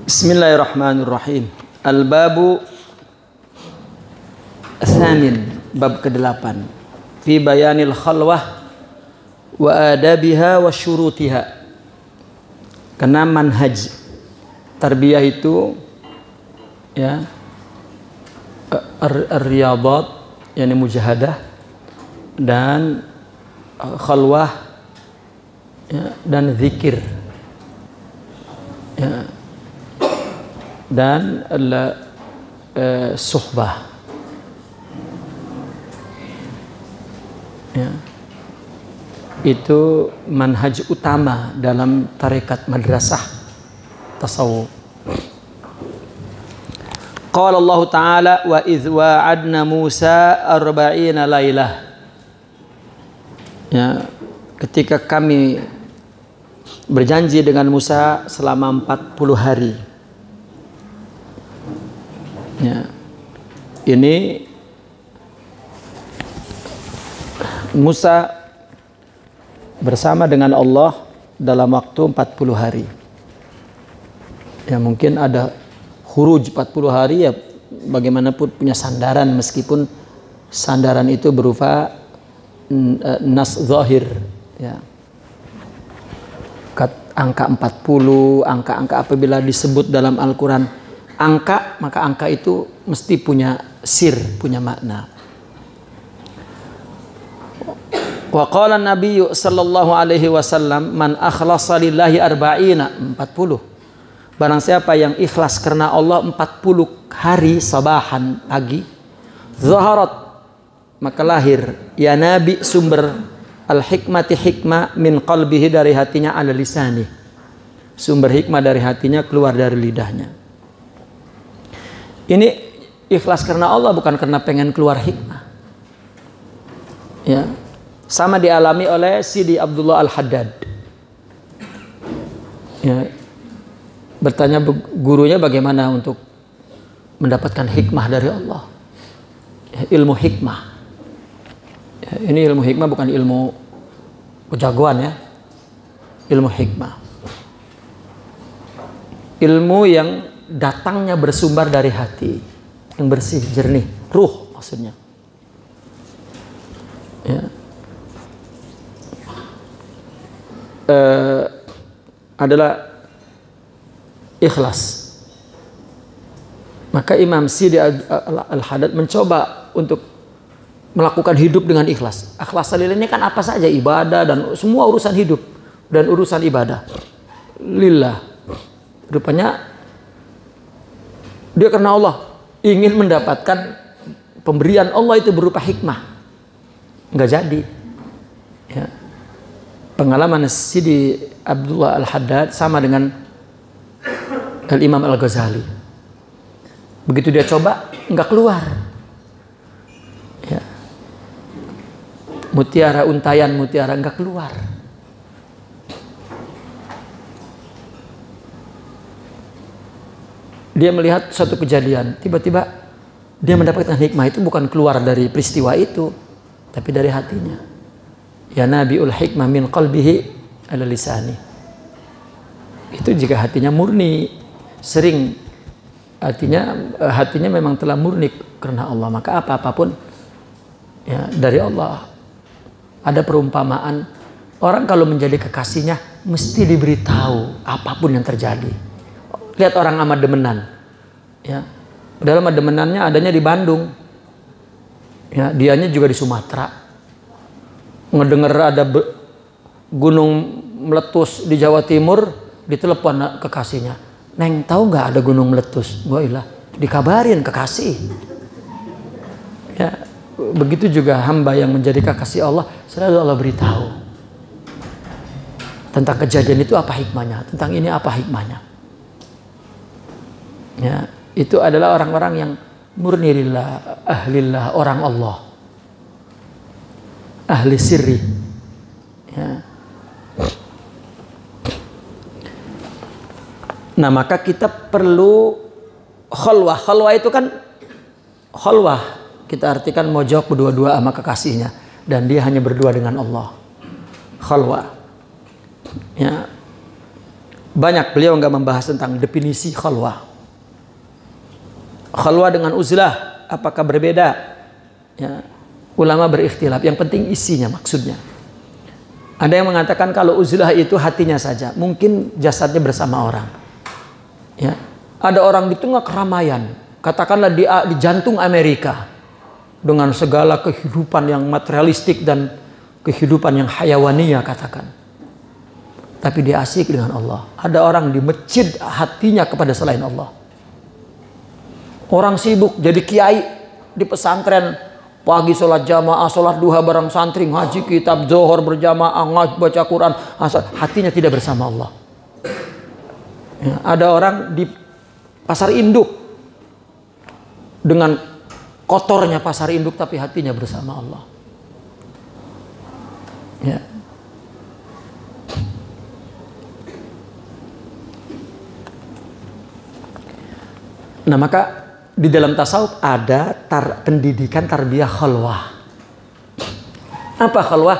Bismillahirrahmanirrahim. Al-babu tsamin, bab ke-8. Fi bayanil khalwah wa adabiha wa syurutiha. Karena manhaj tarbiyah itu ya ar-riyadat, yakni mujahadah, dan khalwah ya, dan zikir ya, dan suhbah ya. Itu manhaj utama dalam tarekat madrasah tasawuf. Qala Allah Ta'ala wa idh wa'adna Musa 40 lailah. Ya, ketika kami berjanji dengan Musa selama 40 hari. Ya. Ini Musa bersama dengan Allah dalam waktu 40 hari. Ya, mungkin ada khuruj 40 hari ya, bagaimanapun punya sandaran, meskipun sandaran itu berupa nas zahir ya. Angka 40, angka-angka apabila disebut dalam Al-Quran angka, maka angka itu mesti punya sir, punya makna. Wa qala Nabi sallallahu alaihi wasallam man akhlasa lillahi 40. Barang siapa yang ikhlas karena Allah 40 hari sabahan pagi, zaharat, maka lahir ya Nabi sumber al-hikmati hikmah min qalbihi, dari hatinya, ala lisani, sumber hikmah dari hatinya keluar dari lidahnya. Ini ikhlas karena Allah, bukan karena pengen keluar hikmah ya. Sama dialami oleh Sidi Abdullah Al-Haddad ya. Bertanya gurunya bagaimana untuk mendapatkan hikmah dari Allah ya, ilmu hikmah ya, ini ilmu hikmah bukan ilmu kejagoan ya, ilmu hikmah, ilmu yang datangnya bersumber dari hati yang bersih, jernih, ruh maksudnya ya. Adalah ikhlas. Maka Imam Sidi Al-Haddad mencoba untuk melakukan hidup dengan ikhlas. Ikhlas lillah ini kan apa saja, ibadah dan semua urusan hidup dan urusan ibadah lillah. Rupanya dia karena Allah ingin mendapatkan pemberian Allah itu berupa hikmah, nggak jadi ya. Pengalaman Sidi Abdullah Al-Haddad sama dengan Al-Imam Al-Ghazali. Begitu dia coba, nggak keluar ya. Mutiara, untayan mutiara nggak keluar. Dia melihat suatu kejadian, tiba-tiba dia mendapatkan hikmah itu bukan keluar dari peristiwa itu, tapi dari hatinya. Ya nabiul hikmah min qalbihi ala lisani. Itu jika hatinya murni, sering hatinya memang telah murni karena Allah, maka apapun ya dari Allah. Ada perumpamaan, orang kalau menjadi kekasihnya mesti diberitahu apapun yang terjadi. Lihat orang amat demenan ya, dalam demenannya adanya di Bandung ya, dianya juga di Sumatera. Ngedenger ada gunung meletus di Jawa Timur, ditelepon kekasihnya, "Neng, tahu nggak ada gunung meletus?" Gua ilah, dikabarin kekasih ya. Begitu juga hamba yang menjadi kekasih Allah, selalu Allah beritahu tentang kejadian itu apa hikmahnya, tentang ini apa hikmahnya ya. Itu adalah orang-orang yang murni lillah, ahlillah, orang Allah, ahli sirri ya. Nah, maka kita perlu khalwah. Khalwah itu kan, khalwah kita artikan mojok berdua-dua sama kekasihnya dan dia hanya berdua dengan Allah. Khalwah ya. banyak beliau nggak membahas tentang definisi khalwah. Khalwah dengan uzlah apakah berbeda? Ya, ulama berikhtilaf. Yang penting isinya, maksudnya. Ada yang mengatakan kalau uzlah itu hatinya saja, mungkin jasadnya bersama orang. Ya, ada orang di tengah keramaian, katakanlah di jantung Amerika, dengan segala kehidupan yang materialistik dan kehidupan yang hayawaniyah katakan. Tapi dia asik dengan Allah. Ada orang di masjid hatinya kepada selain Allah. Orang sibuk jadi kiai di pesantren, pagi sholat jamaah, sholat duha bareng santri, ngaji kitab, zohor berjamaah, baca Quran, hatinya tidak bersama Allah. Ya, ada orang di pasar induk dengan kotornya pasar induk tapi hatinya bersama Allah. Ya. Nah, maka di dalam tasawuf ada pendidikan tarbiyah khalwah. Apa khalwah?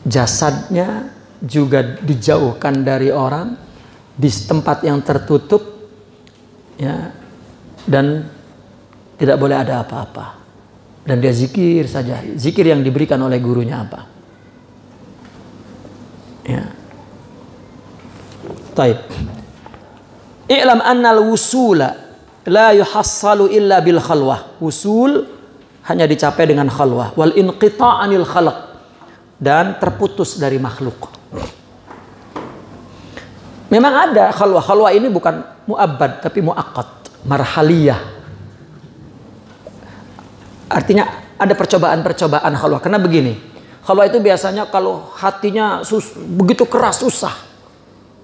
Jasadnya juga dijauhkan dari orang, di tempat yang tertutup, ya, dan tidak boleh ada apa-apa. Dan dia zikir saja. Zikir yang diberikan oleh gurunya apa? Ya. Taib. I'lam annal wusula la yuhassalu illa bil khalwah. Wusul hanya dicapai dengan khalwah. Wal inqita'anil khalq, dan terputus dari makhluk. Memang ada khalwah. Khalwah ini bukan mu'abbad tapi mu'aqqad, marhaliyah. Artinya ada percobaan-percobaan khalwah. Karena begini, khalwah itu biasanya kalau hatinya begitu keras, susah,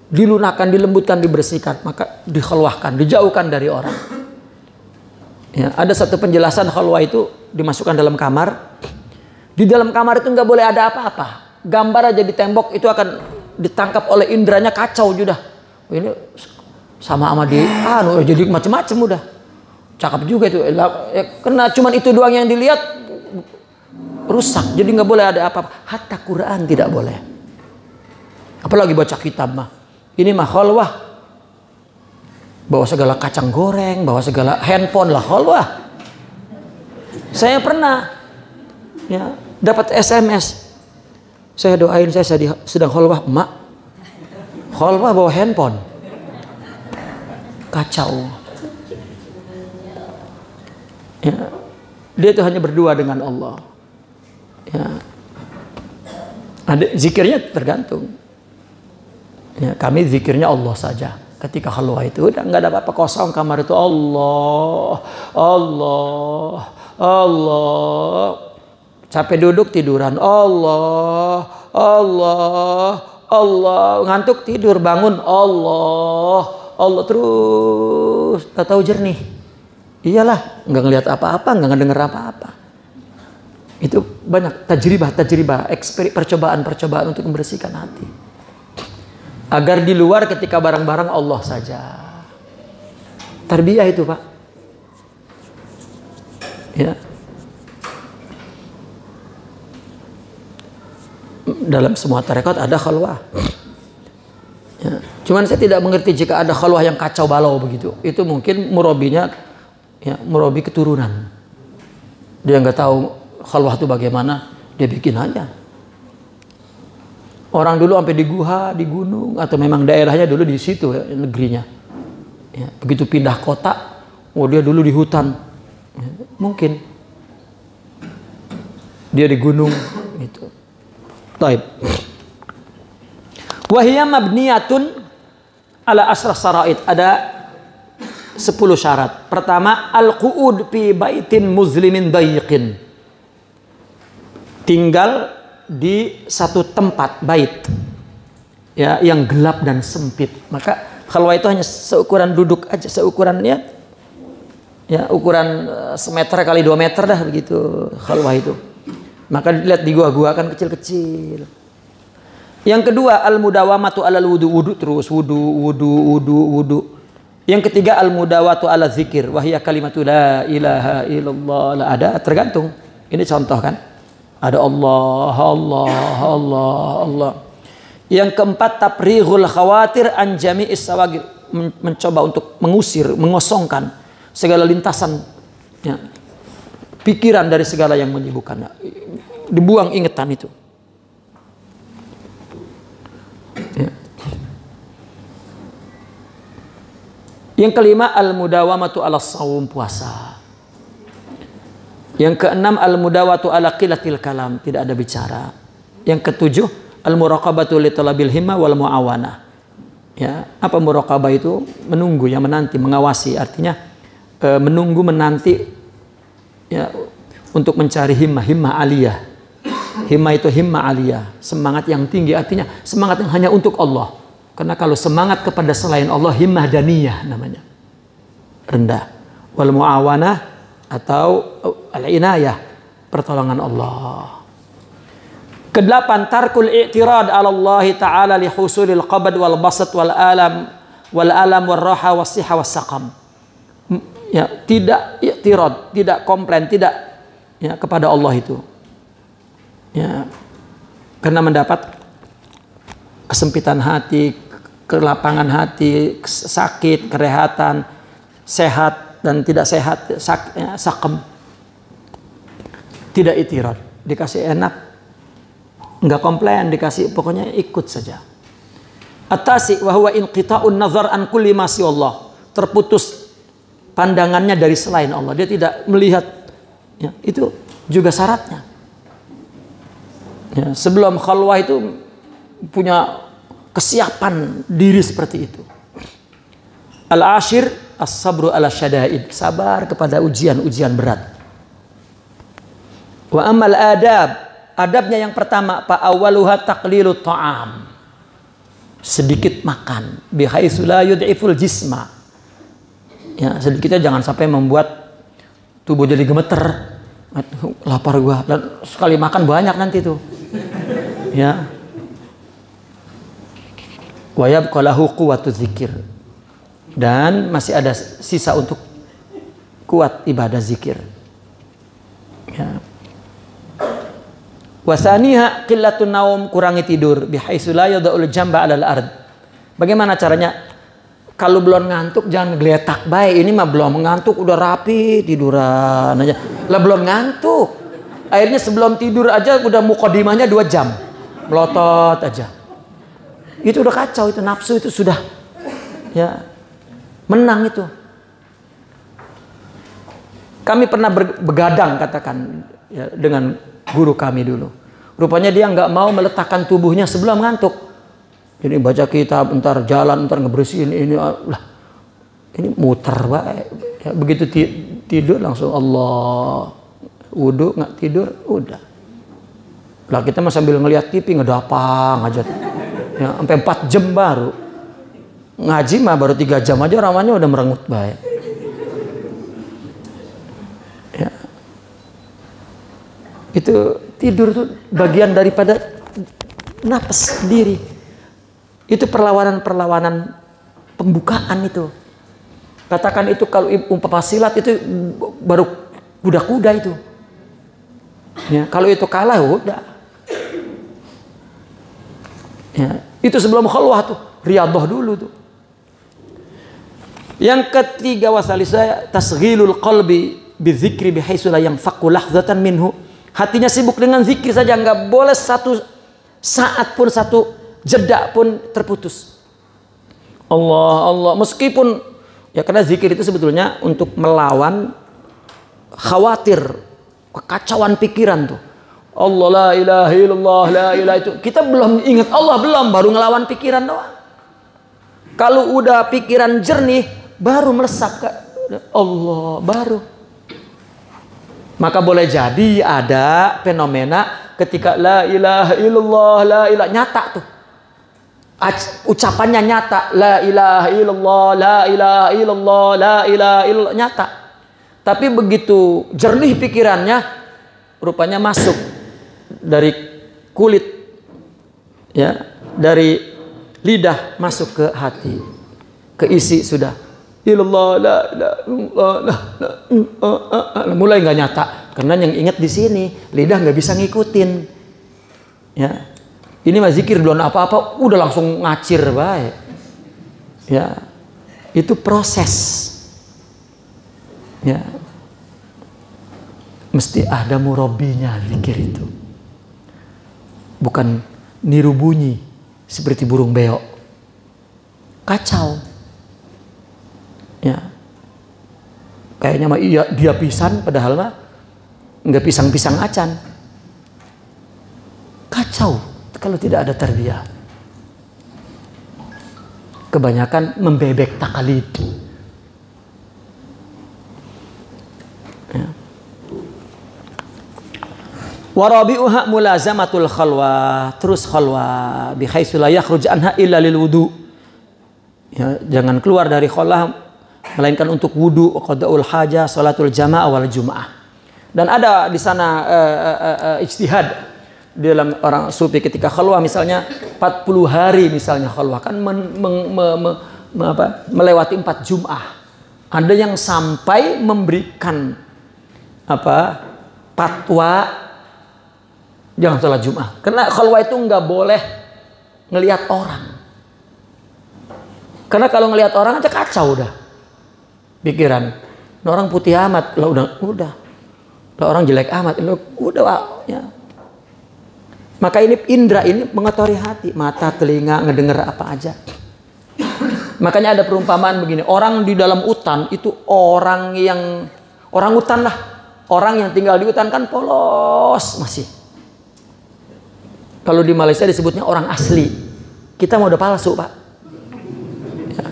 dilunakan, dilembutkan, dibersihkan, maka dikhalwahkan, dijauhkan dari orang. Ya, ada satu penjelasan khalwah itu dimasukkan dalam kamar. Di dalam kamar itu nggak boleh ada apa-apa. Gambar aja di tembok itu akan ditangkap oleh indranya, kacau sudah. Ini sama di jadi macam-macam udah. Cakep juga itu. Karena cuman itu doang yang dilihat, rusak. Jadi nggak boleh ada apa-apa. Hatta Quran tidak boleh. Apalagi baca kitab mah. Ini mah khalwah. Bawa segala kacang goreng, bawa segala handphone lah khalwah. Saya pernah ya dapat SMS. Saya doain saya sedang khalwah, Mak. Khalwah bawa handphone. Kacau. Ya. Dia itu hanya berdua dengan Allah. Ya. Ada zikirnya tergantung. Ya, kami zikirnya Allah saja. Ketika khalwah itu udah nggak ada apa-apa, kosong kamar itu, Allah, Allah, Allah. Capek duduk tiduran, Allah, Allah, Allah. Ngantuk tidur, bangun, Allah, Allah terus. Tak tahu jernih. Iyalah, nggak ngelihat apa-apa, nggak ngedenger apa-apa. Itu banyak tajribah, percobaan untuk membersihkan hati. Agar di luar ketika barang-barang Allah saja. Tarbiyah itu, Pak. Ya. Dalam semua tarekat ada khalwah. Ya. Cuman saya tidak mengerti jika ada khalwah yang kacau balau begitu. Itu mungkin murabinya, ya, murabi keturunan. Dia nggak tahu khalwah itu bagaimana, dia bikin aja. Orang dulu sampai di guha, di gunung, atau memang daerahnya dulu di situ ya, negerinya. Ya, begitu pindah kota, dia dulu di hutan. Ya, mungkin dia di gunung gitu. Taib. Wahiyya mabniyatun ala asrah saraid. Ada 10 syarat. Pertama, al-qu'ud fi baitin muzlimin dayiqin. Tinggal di satu tempat bait, ya, yang gelap dan sempit. Maka khalwah itu hanya seukuran duduk aja, seukurannya ya ukuran semeter kali 2 meter dah begitu khalwah itu. Maka dilihat di gua-gua kan kecil-kecil. Yang kedua, al-mudawamatu alal wudu, wudu terus, wudu. Yang ketiga, al-mudawatu ala zikir, wahiyya kalimatu la ilaha illallah. Ada tergantung. Ini contoh kan. Ada Allah, Allah, Allah, Allah. Yang keempat, tafrighul khawatir an jami'is sawagir, mencoba untuk mengusir, mengosongkan segala lintasan ya, pikiran dari segala yang menyibukkannya. Dibuang ingatan itu. Ya. Yang kelima, al-mudawamatu ala shaum, puasa. Yang keenam, al-mudawatu ala qillatil kalam, tidak ada bicara. Yang ketujuh, al-muraqabatu li talabil himma wal muawanah. Ya, apa muraqabah itu? Menunggu, yang menanti, mengawasi, artinya menunggu, menanti ya, untuk mencari himmah aliyah. Himmah itu himmah aliyah, semangat yang tinggi, artinya semangat yang hanya untuk Allah. Karena kalau semangat kepada selain Allah, himmah daniyah namanya, rendah. Wal muawanah atau al-inayah, pertolongan Allah. Kedelapan, tarkul i'tirad ala Allah Ta'ala li husulil qabad wal basat wal alam wal raha was siha was saqam. Ya, tidak i'tirad, tidak komplain, tidak ya, kepada Allah itu. Ya, karena mendapat kesempitan hati, kelapangan hati, sakit, kerehatan, sehat dan tidak sehat, sakem. Tidak i'tirad, dikasih enak, enggak komplain, dikasih pokoknya ikut saja. At-tasi wa huwa inqita'un nazar an kulli ma Allah, terputus pandangannya dari selain Allah, dia tidak melihat ya, itu juga syaratnya. Ya, sebelum khalwah itu punya kesiapan diri seperti itu. Al-ashir as-sabru ala syada'id, sabar kepada ujian-ujian berat. Wa amal adab, adabnya yang pertama, fa awwaluha taqlilut ta'am, sedikit makan, bihaitsu la yud'iful jisma. Ya, sedikitnya jangan sampai membuat tubuh jadi gemeter. Lapar gua, dan sekali makan banyak nanti tuh. Ya. Wa yabqa lahu quwwatu dzikir, dan masih ada sisa untuk kuat ibadah zikir. Ya. Wa tsaniha qillatun naum, kurangi tidur, bihaitsu la yada'ul jamba 'alal ard. Bagaimana caranya? Kalau belum ngantuk jangan ngegeletak baik. Ini mah belum ngantuk udah rapi tiduran aja. Lah belum ngantuk. Akhirnya sebelum tidur aja udah mukadimahnya 2 jam. Melotot aja. Itu udah kacau, itu nafsu itu sudah ya menang itu. Kami pernah begadang katakan ya, dengan guru kami dulu. Rupanya dia nggak mau meletakkan tubuhnya sebelum ngantuk. Ini baca kitab, entar jalan, entar ngebersihin ini lah. Ini muter baik. Ya, begitu tidur langsung Allah. Wudu nggak tidur udah. Lah kita mah sambil ngelihat TV ngedapang aja. Ya, sampai 4 jam baru. Ngaji mah baru 3 jam aja ramanya udah merengut baik. Ya. Itu tidur tuh bagian daripada napas diri. Itu perlawanan-perlawanan pembukaan itu. Katakan itu kalau umpama silat itu baru kuda-kuda itu. Ya, kalau itu kalah udah. Ya, itu sebelum khalwah tuh, riyadhah dulu tuh. Yang ketiga, wasalisa tasghilul qalbi bidzikri bihaitsu la yanfaqu lahzatan minhu. Hatinya sibuk dengan zikir saja, enggak boleh satu saat pun, satu jeda pun terputus. Allah, meskipun ya, karena zikir itu sebetulnya untuk melawan khawatir, kekacauan pikiran tuh. Allah la ilaha illallah, la ilaha, itu kita belum ingat Allah, belum, baru ngelawan pikiran doang. Kalau udah pikiran jernih baru melesap ke Allah, baru. Maka boleh jadi ada fenomena ketika la ilaha illallah, la ilaha, nyata tuh. Ucapannya nyata, la ilaha illallah, la ilaha illallah, la ilaha illallah, nyata. Tapi begitu jernih pikirannya, rupanya masuk dari kulit, ya, dari lidah masuk ke hati, keisi sudah. Illallah, la ilaha illallah, mulai nggak nyata, karena yang ingat di sini lidah nggak bisa ngikutin, ya. Ini mah zikir belum apa-apa udah langsung ngacir baik. Ya. Itu proses. Ya. Mesti ada murabbinya zikir itu. Bukan niru bunyi seperti burung beo. Kacau. Ya. Kayaknya mah iya dia pisan padahal mah enggak pisang-pisang acan. Kacau kalau tidak ada tarbiyah. Kebanyakan membebek takalid. Ya. Warabi'uha mulazamatul khalwa, terus khalwa bi haitsu la yakhruj anha illa lil wudu. Ya, jangan keluar dari khalwah melainkan untuk wudu, qada'ul hajah, salatul jamaah wal jumaah. Dan ada di sana ijtihad dalam orang sufi ketika khalwah misalnya 40 hari misalnya khalwah kan melewati 4 Jum'ah. Ada yang sampai memberikan fatwa jangan sholat Jum'ah. Karena khalwah itu nggak boleh ngelihat orang. Karena kalau ngelihat orang aja kacau udah pikiran. Orang putih amat lah udah. Lah orang jelek amat udah ya. Maka ini indra ini mengotori hati, mata, telinga, ngedenger apa aja. Makanya ada perumpamaan begini, orang di dalam hutan itu orang hutan lah. Orang yang tinggal di hutan kan polos masih. Kalau di Malaysia disebutnya orang asli. Kita mau udah palsu, Pak. Ya.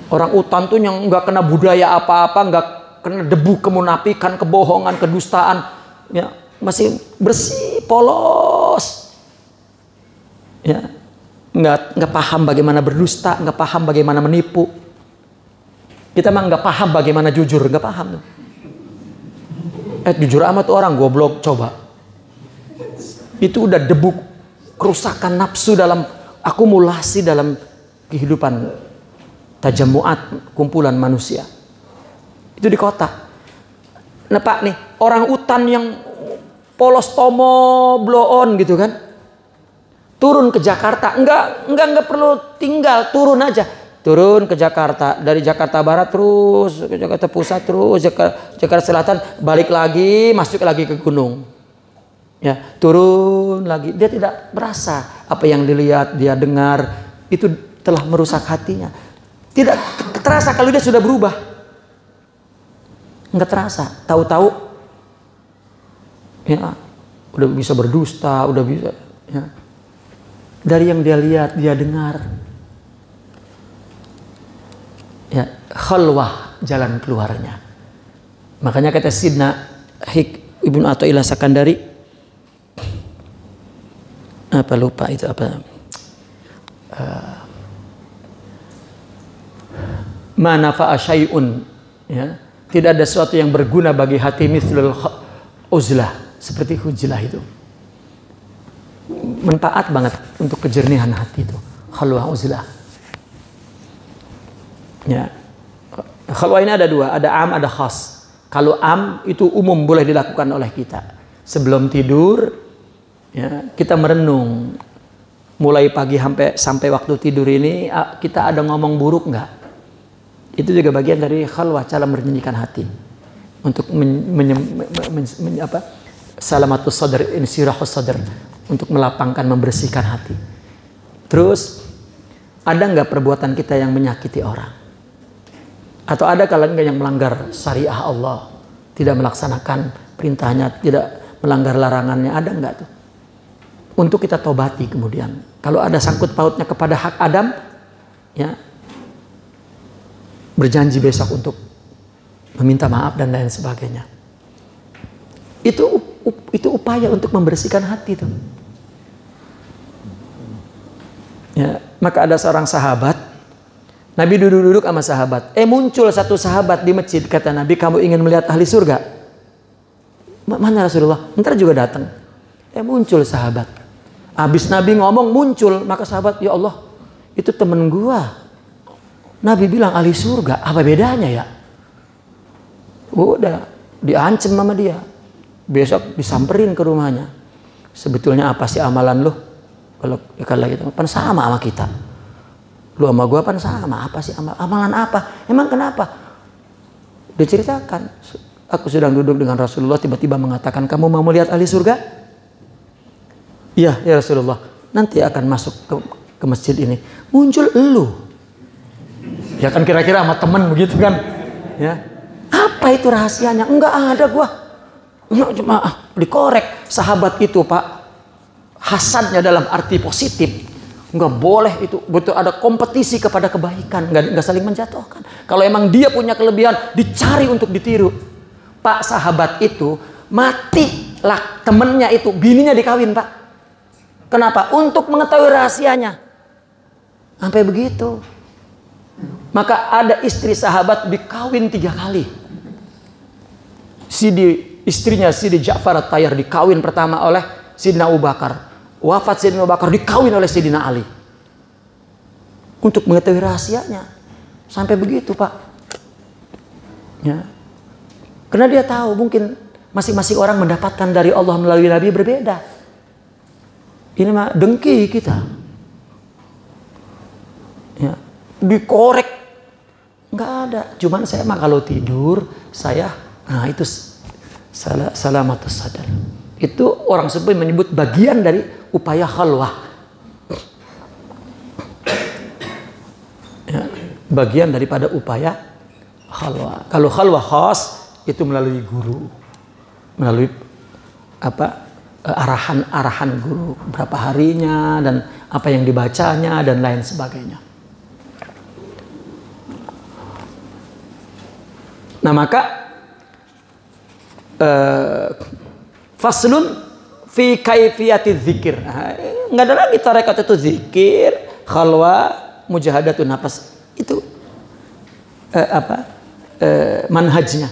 Orang hutan tuh yang nggak kena budaya apa-apa, nggak kena debu kemunafikan, kebohongan, kedustaan, ya masih bersih, polos. Ya, nggak paham bagaimana berdusta, nggak paham bagaimana menipu. Kita mah nggak paham bagaimana jujur, nggak paham tuh. Jujur amat orang goblok coba. Itu udah debu kerusakan nafsu dalam akumulasi dalam kehidupan tajamuat kumpulan manusia. Itu di kota. Nah Pak nih, orang hutan yang polos tomo blow on gitu kan. Turun ke Jakarta, enggak perlu tinggal, turun aja. Turun ke Jakarta, dari Jakarta Barat terus ke Jakarta Pusat terus Jakarta Selatan, balik lagi, masuk lagi ke gunung. Ya, turun lagi. Dia tidak merasa apa yang dilihat, dia dengar itu telah merusak hatinya. Tidak terasa kalau dia sudah berubah. Enggak terasa, tahu-tahu ya udah bisa berdusta, udah bisa ya. Dari yang dia lihat, dia dengar. Ya, khalwah jalan keluarnya. Makanya kata Sidna Ibnu Athaillah Sakandari apa lupa itu apa ma nafa'a syai'un ya. Tidak ada sesuatu yang berguna bagi hati mithlul uzlah, seperti hujlah itu. Manfaat banget untuk kejernihan hati itu. Khalwah uzlah. Ya. Khalwah ini ada dua, ada am, ada khas. Kalau am itu umum boleh dilakukan oleh kita. Sebelum tidur ya, kita merenung. Mulai pagi sampai waktu tidur ini kita ada ngomong buruk enggak? Itu juga bagian dari khalwah, cara menyendirikan hati. Untuk salamatus sadr, insirahus sadr, untuk melapangkan, membersihkan hati. Terus ada nggak perbuatan kita yang menyakiti orang? Atau ada kalau nggak yang melanggar syariah Allah, tidak melaksanakan perintahnya, tidak melanggar larangannya, ada nggak tuh? Untuk kita tobati kemudian. Kalau ada sangkut pautnya kepada hak Adam, ya berjanji besok untuk meminta maaf dan lain sebagainya. Itu upaya untuk membersihkan hati itu. Ya, maka ada seorang sahabat, Nabi duduk-duduk sama sahabat. Muncul satu sahabat di masjid, kata Nabi, kamu ingin melihat ahli surga? Mana Rasulullah? Ntar juga datang. Muncul sahabat. Habis Nabi ngomong muncul, maka sahabat, ya Allah, itu temen gua. Nabi bilang ahli surga, apa bedanya ya? Udah diancam sama dia. Besok disamperin ke rumahnya. Sebetulnya apa sih amalan lu? Kalau kita pan sama kita. Lu sama gua pan sama. Apa sih amalan apa? Emang kenapa? Diceritakan. Aku sedang duduk dengan Rasulullah, tiba-tiba mengatakan, kamu mau melihat ahli surga? Iya, ya Rasulullah. Nanti akan masuk ke masjid ini. Muncul elu. Ya kan kira-kira sama temen begitu kan? Ya. Apa itu rahasianya? Enggak ada gua. Cuma dikorek. Sahabat itu Pak, hasadnya dalam arti positif. Enggak boleh itu. Betul ada kompetisi kepada kebaikan. Enggak saling menjatuhkan. Kalau emang dia punya kelebihan, dicari untuk ditiru. Pak, sahabat itu mati lah, temennya itu bininya dikawin Pak. Kenapa? Untuk mengetahui rahasianya. Sampai begitu. Maka ada istri sahabat dikawin 3 kali. Istrinya Sidi Ja'far At-Tayyar dikawin pertama oleh Sidina Abu Bakar. Wafat Sidina Abu Bakar dikawin oleh Sidina Ali. Untuk mengetahui rahasianya. Sampai begitu Pak. Ya. Karena dia tahu mungkin masing-masing orang mendapatkan dari Allah melalui Nabi berbeda. Ini mah dengki kita. Ya. Dikorek. Nggak ada. Cuman saya mah kalau tidur, nah itu salamatus sadar. Itu orang sepuh menyebut bagian dari upaya khalwah. Ya. Bagian daripada upaya khalwah. Kalau khalwah khas, itu melalui guru, melalui arahan guru, berapa harinya dan apa yang dibacanya dan lain sebagainya. Nah maka faslun fi kaifiyati dzikir. Nggak ada lagi tarekat itu zikir, khalwa, mujahadatun nafas. Itu manhajnya.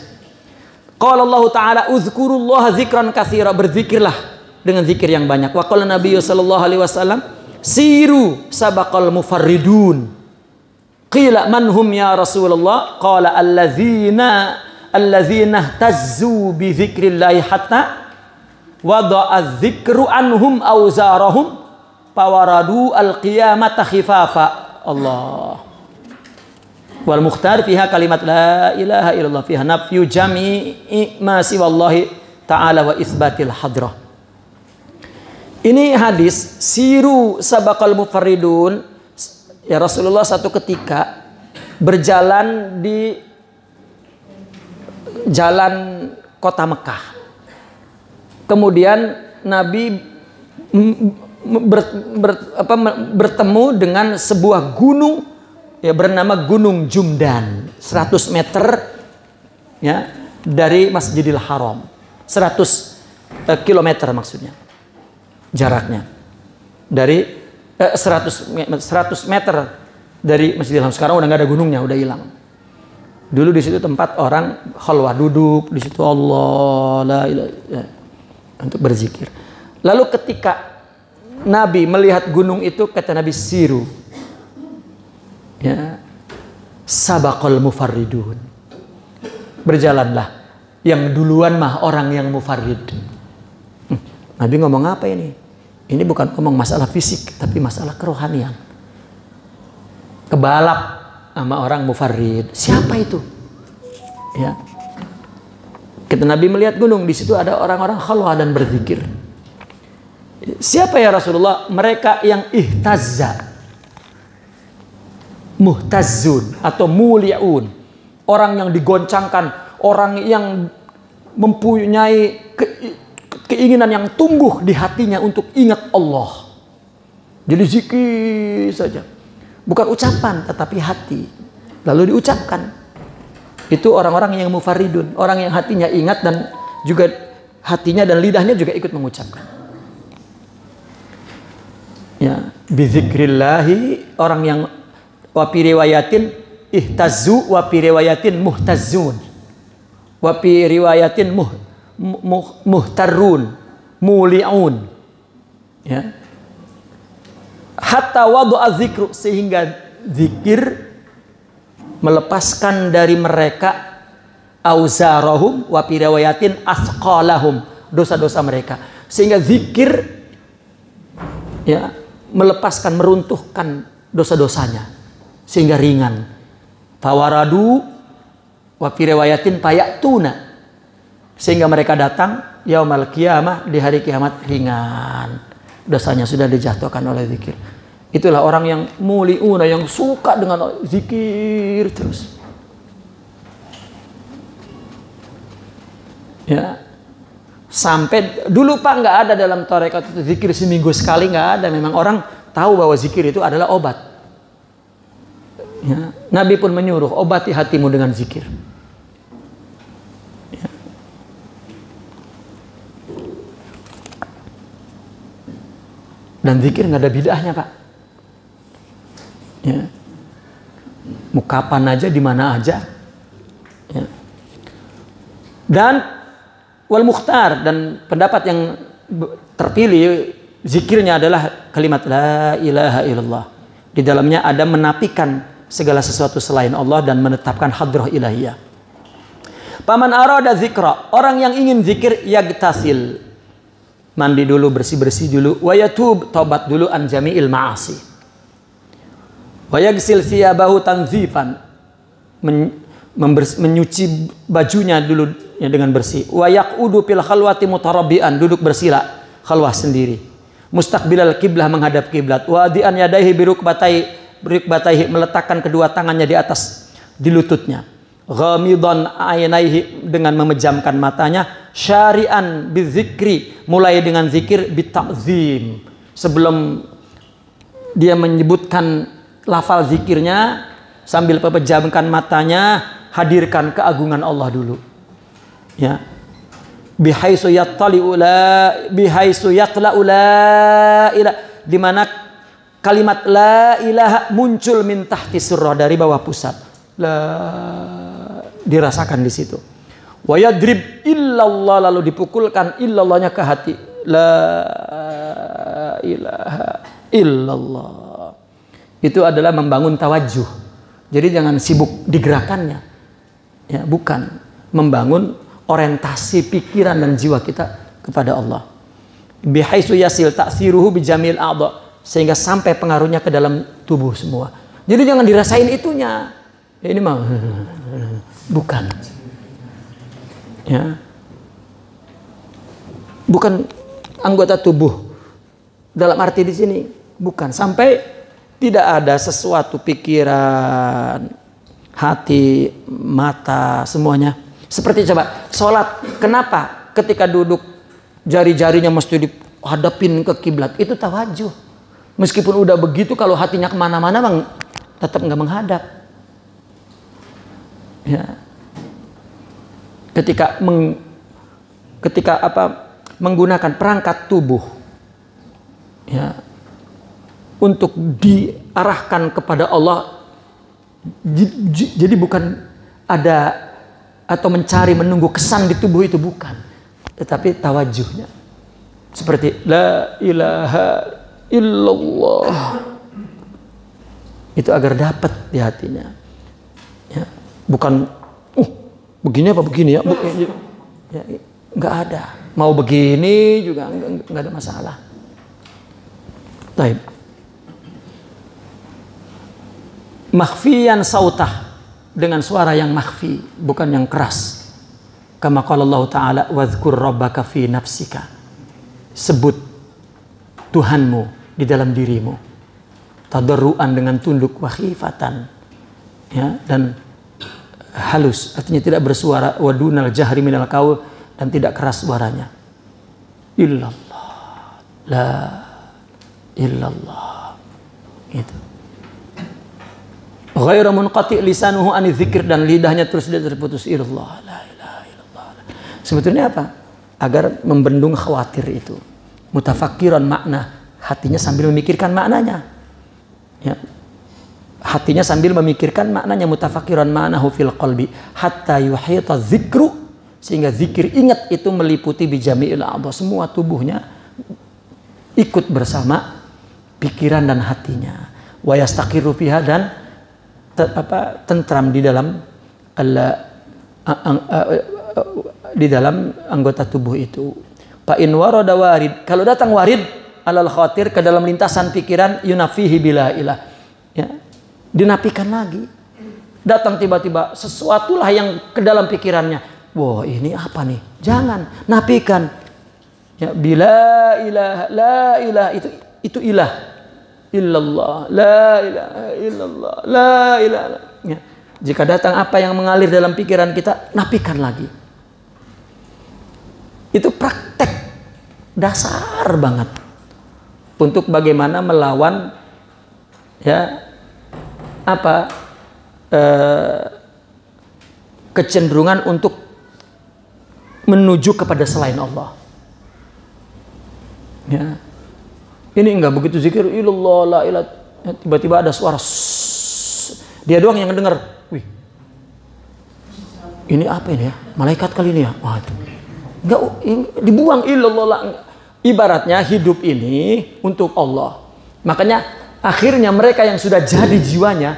Qala Allah Ta'ala uzkurullaha dzikran katsira, berzikirlah dengan zikir yang banyak. Wa qala Nabi sallallahu alaihi wasallam siru sabaqal mufarridun. Qila man hum ya Rasulullah? Qala alladzina tazzu bi dzikrillah hatta wada'a dzikru anhum awzarahum fawaradu al-qiyamata khifafa. Allah. Wal mukhtar fiha kalimat la ilaha illallah, fiha nafyu jami'i ma siwallahi ta'ala wa isbatil hadrah. Ini hadis siru sabaqal mufarridun. Ya Rasulullah satu ketika berjalan di jalan kota Mekah. Kemudian Nabi bertemu dengan sebuah gunung, ya, bernama Gunung Jumdan, 100 meter ya dari Masjidil Haram, 100 kilometer maksudnya jaraknya dari 100 meter dari Masjidil Haram. Sekarang udah nggak ada gunungnya, udah hilang. Dulu di situ tempat orang khalwah, duduk di situ Allah la ilaha ya, untuk berzikir. Lalu ketika Nabi melihat gunung itu, kata Nabi siru, ya, sabaqal mufarridun, berjalanlah, yang duluan mah orang yang mufarrid. Nabi ngomong apa ini? Ini bukan ngomong masalah fisik, tapi masalah kerohanian. Kebalap sama orang mufarrid. Siapa itu? Ya. Kita Nabi melihat gunung, di situ ada orang-orang khalwah dan berzikir. Siapa ya Rasulullah? Mereka yang ihtazza, muhtazun atau muli'un, orang yang digoncangkan, orang yang mempunyai keinginan yang tumbuh di hatinya untuk ingat Allah. Jadi zikir saja, bukan ucapan tetapi hati, lalu diucapkan. Itu orang-orang yang mufaridun, orang yang hatinya ingat dan juga hatinya dan lidahnya juga ikut mengucapkan. Ya, bizikrillahi, orang yang wapi riwayatin ihtazu, wapi riwayatin muhtazun, wapi riwayatin muhtarun, muli'un. Ya. Hatta wadu'a zikru, sehingga zikir melepaskan dari mereka auzarahum, wapi riwayatin asqalahum, dosa-dosa mereka. Sehingga zikir, ya, melepaskan, meruntuhkan dosa-dosanya sehingga ringan. Fawaradu wa fi riwayatin fayatuna, sehingga mereka datang yaumal qiyamah, di hari kiamat ringan. Dosanya sudah dijatuhkan oleh zikir. Itulah orang yang muliuna, yang suka dengan zikir terus. Ya. Sampai dulu Pak nggak ada dalam tarekat itu zikir seminggu sekali, nggak ada. Memang orang tahu bahwa zikir itu adalah obat. Ya. Nabi pun menyuruh, obati hatimu dengan zikir. Ya. Dan zikir nggak ada bid'ahnya Pak. Ya. Mau kapan aja, di mana aja. Ya. Dan wal mukhtar, dan pendapat yang terpilih zikirnya adalah kalimat la ilaha illallah. Di dalamnya ada menafikan segala sesuatu selain Allah dan menetapkan hadrah ilahiyah. Paman arada zikra, orang yang ingin zikir yagtasil, mandi dulu, bersih-bersih dulu, wa yatub, tobat dulu, an jami'il ma'asi. Wa yagsil siyabahu tanzifan, menyuci bajunya dulu ya dengan bersih. Wa yaqudu fil khalwati mutarabbian, duduk bersila khalwah sendiri. Mustaqbilal kiblah, menghadap kiblat. Wa adian yadaihi birukbataihi, meletakkan kedua tangannya di lututnya. Ghamidan ainaihi, dengan memejamkan matanya. Syari'an bizikri, mulai dengan zikir bita'zim. Sebelum dia menyebutkan lafal zikirnya, sambil pejamkan matanya, hadirkan keagungan Allah dulu. Ya. Bihaisu yatla'u la ilaha, di mana kalimat la ilaha muncul min tahti surrah, dari bawah pusat. La, dirasakan di situ. Wa yadrib illallah, lalu dipukulkan illallahnya ke hati. La ilaha illallah. Itu adalah membangun tawajuh. Jadi jangan sibuk di gerakannya. Ya, bukan. Membangun orientasi pikiran dan jiwa kita kepada Allah. Bihaisu yasil ta'siruhu bijamil a'dha, sehingga sampai pengaruhnya ke dalam tubuh semua. Jadi jangan dirasain itunya. Ya, ini mah bukan. Ya. Bukan anggota tubuh. Dalam arti di sini bukan, sampai tidak ada sesuatu pikiran, hati, mata, semuanya. Seperti coba sholat, kenapa ketika duduk jari-jarinya mesti dihadapin ke kiblat? Itu tawajuh. Meskipun udah begitu, kalau hatinya kemana-mana bang, tetap nggak menghadap. Ya. Ketika menggunakan perangkat tubuh, ya, untuk diarahkan kepada Allah, jadi bukan ada atau mencari menunggu kesan di tubuh itu, bukan, tetapi tawajuhnya seperti la ilaha illallah, itu agar dapat di hatinya. Ya, bukan begini apa begini ya, ya, nggak ada, mau begini juga nggak ada masalah. Baik. Makhfiyan sautah, dengan suara yang makhfi, bukan yang keras. Kama qala Allah Ta'ala, wadhkur rabbaka fi nafsika. Sebut Tuhanmu di dalam dirimu. Tadarruan, dengan tunduk, wa khifatan, ya, dan halus, artinya tidak bersuara, wa dunal jahri minal qaul, dan tidak keras suaranya. Illallah, la illallah, gitu. Ghairu munqati lisanuhu an dzikr, dan lidahnya terus tidak terputus illallah, la ilaha illallah. Sebetulnya apa? Agar membendung khawatir itu. Mutafakkiran makna, hatinya sambil memikirkan maknanya. Ya. Hatinya sambil memikirkan maknanya, mutafakkiran ma'nahu fil qalbi hatta yuhita dzikru, sehingga zikir ingat itu meliputi bijami'il a'dha, semua tubuhnya ikut bersama pikiran dan hatinya. Wa yastaqiru fiha, dan tentram di dalam anggota tubuh itu. Fa in warada warid, kalau datang warid alal khatir, ke dalam lintasan pikiran, yunafihi bila ilah. Ya. Dinafikan lagi. Datang tiba-tiba sesuatulah yang ke dalam pikirannya. Wah, ini apa nih? Jangan, nafikan. Ya, bila ilaha, la ilah, itu ilah. Illallah, la ilaha illallah, la ilaha. Ya. Jika datang apa yang mengalir dalam pikiran kita, nafikan lagi. Itu praktek dasar banget untuk bagaimana melawan ya kecenderungan untuk menuju kepada selain Allah. Ya. Ini enggak begitu zikir illallah la ilaha, tiba-tiba ada suara dia doang yang dengar. Wih, ini apa ini ya? Malaikat kali ini ya? Waduh, enggak, dibuang illallah la. Ibaratnya hidup ini untuk Allah. Makanya akhirnya mereka yang sudah jadi jiwanya,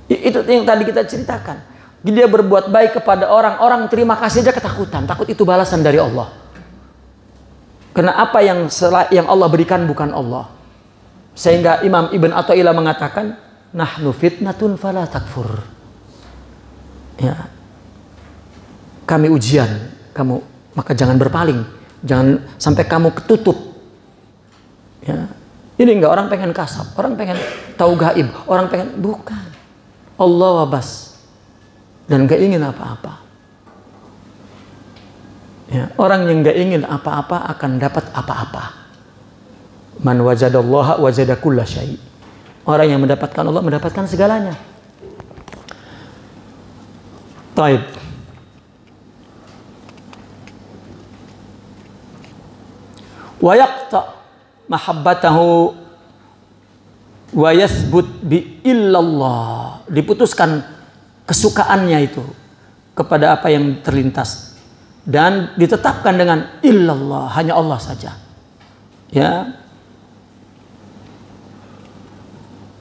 itu yang tadi kita ceritakan, dia berbuat baik kepada orang terima kasih aja ketakutan, takut itu balasan dari Allah. Karena apa yang Allah berikan bukan Allah. Sehingga Imam Ibn Athaillah mengatakan, nahnu fitnatun fala takfur. Ya. Kami ujian kamu, maka jangan berpaling. Jangan sampai kamu ketutup. Ya. Ini enggak orang pengen kasab, orang pengen tahu gaib, orang pengen, bukan. Allah wabas. Dan enggak ingin apa-apa. Ya, orang yang enggak ingin apa-apa akan dapat apa-apa. Man wajadallaha wajada kulla syai'. Orang yang mendapatkan Allah mendapatkan segalanya. Taib. Wa yaqta mahabbatahu wa yathbut bi illallah. Diputuskan kesukaannya itu kepada apa yang terlintas dan ditetapkan dengan illallah, hanya Allah saja. Ya.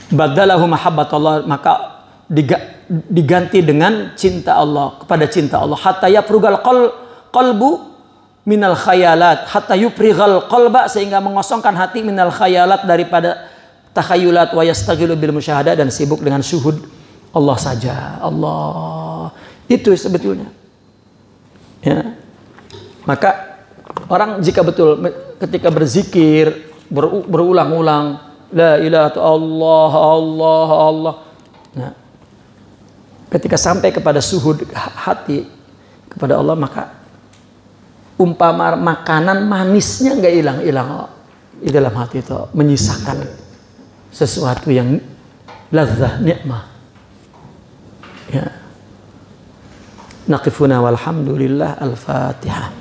Badalahu mahabbatullah, maka diganti dengan cinta Allah, kepada cinta Allah. Hatta yafrugal qalbu minal khayalat, hatta yufrighal qalba, sehingga mengosongkan hati minal khayalat, daripada takhayulat, wa yastaghilu bil musyahadah, dan sibuk dengan syuhud Allah saja. Allah itu sebetulnya. Ya. Maka orang jika betul ketika berzikir berulang-ulang la ilaha Allah Allah Allah. Nah, ketika sampai kepada suhud hati kepada Allah, maka umpama makanan manisnya nggak hilang-hilang di dalam hati itu, menyisakan sesuatu yang ladzah, nikmah. Ya. Naqifuna walhamdulillah, al-Fatihah.